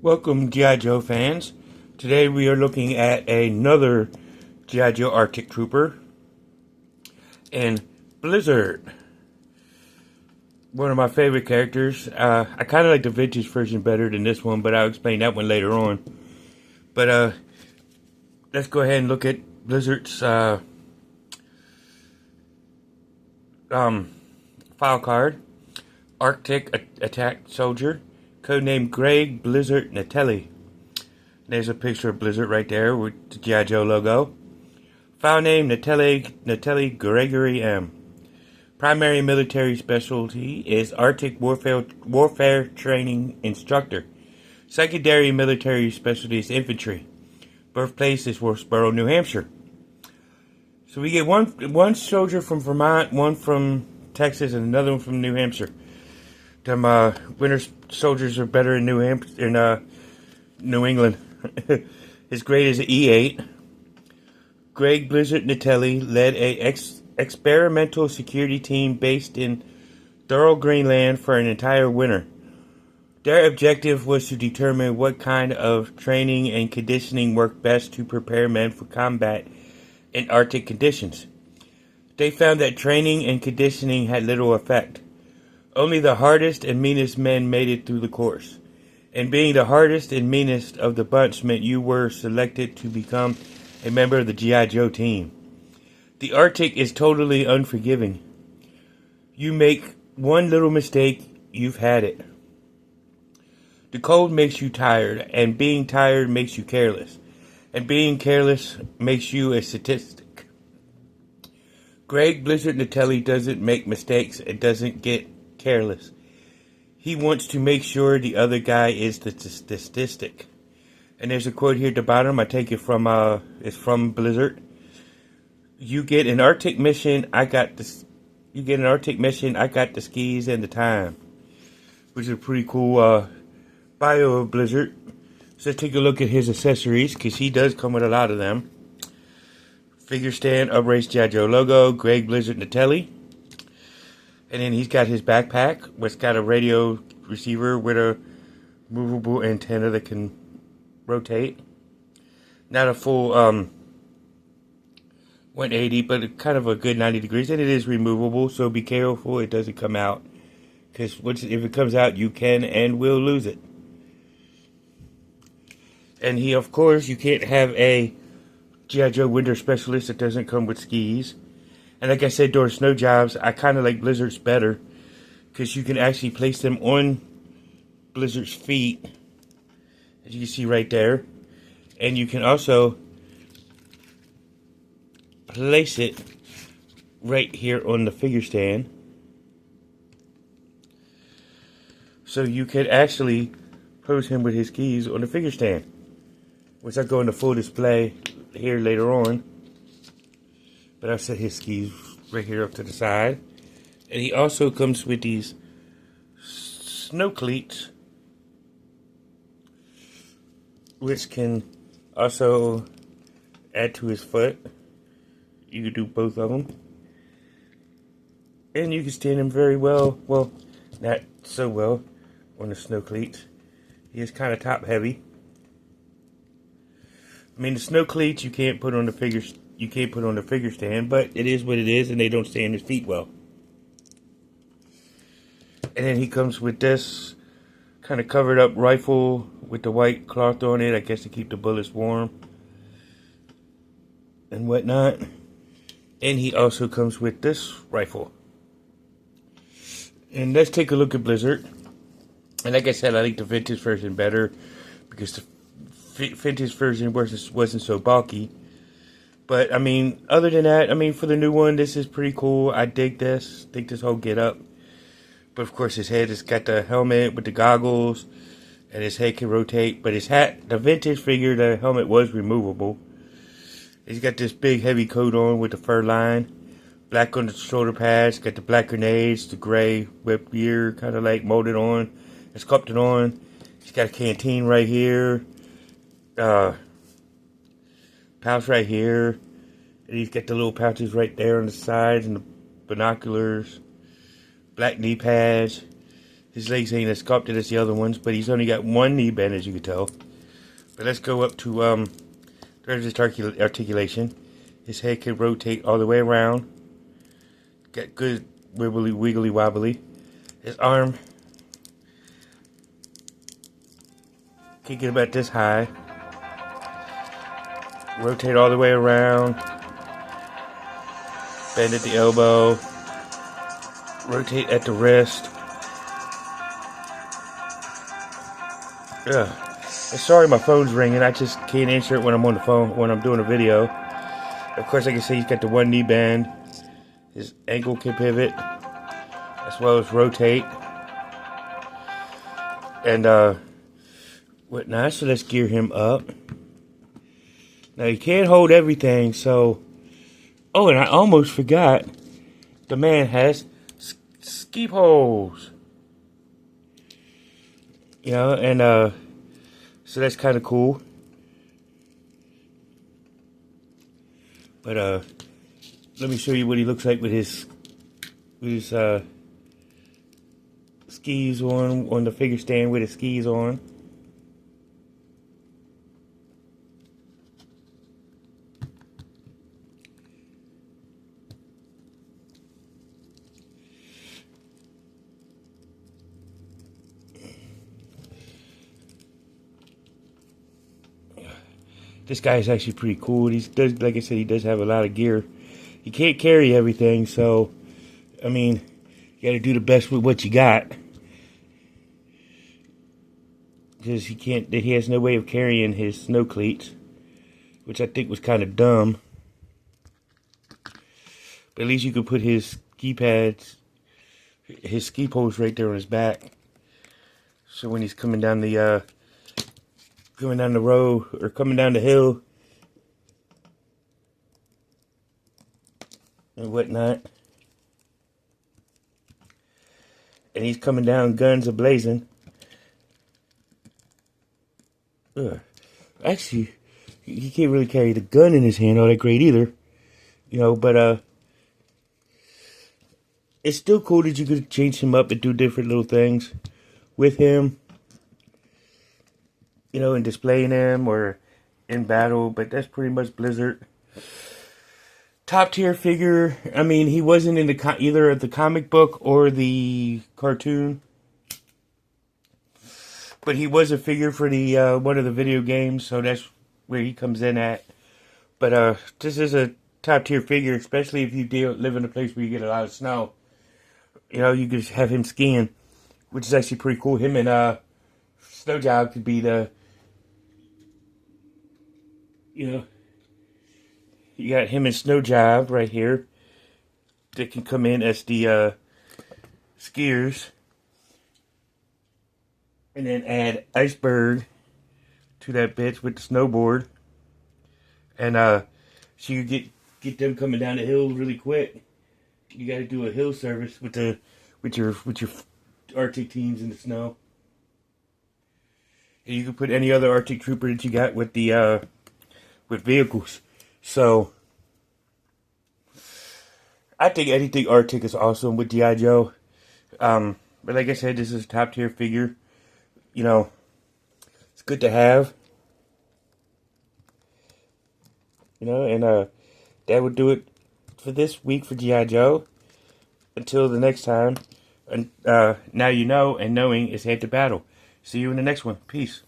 Welcome, G.I. Joe fans. Today we are looking at another G.I. Joe Arctic Trooper and Blizzard. One of my favorite characters. I kind of like the vintage version better than this one, but I'll explain that one later on. But let's go ahead and look at Blizzard's file card. Arctic Attack Soldier. Codename Greg Blizzard Natelli. There's a picture of Blizzard right there with the G.I. Joe logo. File name Natelli Gregory M. Primary military specialty is Arctic warfare training instructor. Secondary military specialty is infantry. Birthplace is Worcesterboro, New Hampshire. So we get one soldier from Vermont, one from Texas, and another one from New Hampshire. Them winter soldiers are better in New England. His grade is an E8. Greg Blizzard Natelli led a experimental security team based in Thurl, Greenland for an entire winter. Their objective was to determine what kind of training and conditioning worked best to prepare men for combat in Arctic conditions. They found that training and conditioning had little effect. Only the hardest and meanest men made it through the course. And being the hardest and meanest of the bunch meant you were selected to become a member of the G.I. Joe team. The Arctic is totally unforgiving. You make one little mistake, you've had it. The cold makes you tired, and being tired makes you careless. And being careless makes you a statistic. Greg Blizzard Natelli doesn't make mistakes and doesn't get careless. He wants to make sure the other guy is the statistic. And there's a quote here at the bottom. I take it from it's from Blizzard. You get an Arctic mission, I got the skis and the time. Which is a pretty cool bio of Blizzard. So let's take a look at his accessories, because he does come with a lot of them. Figure stand, upraised G.I. Joe logo, Greg Blizzard Natelli. And then he's got his backpack, which got a radio receiver with a movable antenna that can rotate. Not a full 180, but kind of a good 90 degrees. And it is removable, so be careful it doesn't come out. Because if it comes out, you can and will lose it. And he, of course, you can't have a G.I. Joe winter specialist that doesn't come with skis. And like I said, during snow jobs, I kind of like Blizzard's better, because you can actually place them on Blizzard's feet, as you can see right there. And you can also place it right here on the figure stand. So you could actually pose him with his skis on the figure stand, which I'll go into full display here later on. But I'll set his skis right here up to the side. And he also comes with these snow cleats, which can also add to his foot. You can do both of them. And you can stand him very well. Well, not so well on the snow cleats. He is kind of top heavy. I mean, the snow cleats you can't put on the figure stand, but it is what it is, and they don't stay on his feet well. And then he comes with this kind of covered up rifle with the white cloth on it, I guess to keep the bullets warm and whatnot. And he also comes with this rifle. And let's take a look at Blizzard. And like I said, I like the vintage version better, because the vintage version wasn't so bulky. But, I mean, other than that, I mean, for the new one, this is pretty cool. I dig this. Think this whole get up. But, of course, his head has got the helmet with the goggles. And his head can rotate. But his hat, the vintage figure, the helmet was removable. He's got this big, heavy coat on with the fur line. Black on the shoulder pads. Got the black grenades. The gray whip gear kind of like molded on. It's sculpted on. He's got a canteen right here. Pouch right here, and he's got the little pouches right there on the sides, and the binoculars, black knee pads. His legs ain't as sculpted as the other ones, but he's only got one knee bend, as you can tell. But let's go up to there's his articulation. His head can rotate all the way around. Got good wiggly wobbly. His arm can get about this high. Rotate all the way around. Bend at the elbow. Rotate at the wrist. Sorry, my phone's ringing. I just can't answer it when I'm on the phone, when I'm doing a video. Of course, I can see he's got the one knee bend. His ankle can pivot, as well as rotate. And whatnot. So let's gear him up. Now, you can't hold everything, so... Oh, and I almost forgot. The man has ski poles. You know, and so that's kind of cool. But let me show you what he looks like with his skis on the figure stand with his skis on. This guy is actually pretty cool. Like I said, he does have a lot of gear. He can't carry everything, so I mean, you got to do the best with what you got. Because he has no way of carrying his snow cleats, which I think was kind of dumb. But at least you could put his ski pads, his ski poles right there on his back. So when he's coming down the road or coming down the hill and whatnot, and he's coming down guns a-blazing. Actually, he can't really carry the gun in his hand all that great either, you know, but it's still cool that you could change him up and do different little things with him, you know, and displaying him or in battle. But that's pretty much Blizzard. Top tier figure. I mean, he wasn't in either the comic book or the cartoon, but he was a figure for the one of the video games, so that's where he comes in at. But this is a top tier figure, especially if you live in a place where you get a lot of snow. You know, you could have him skiing, which is actually pretty cool. Him and Snow Job could be the, you know, you got him and Snow Job right here. They can come in as the skiers. And then add Iceberg to that bitch with the snowboard. And so you get them coming down the hill really quick. You got to do a hill service with your Arctic teams in the snow. And you can put any other Arctic trooper that you got with the with vehicles. So I think anything Arctic is awesome with G.I. Joe. But like I said, this is a top tier figure. You know, it's good to have. You know, and that would do it for this week for G.I. Joe. Until the next time, and now you know, and knowing is head to battle. See you in the next one. Peace.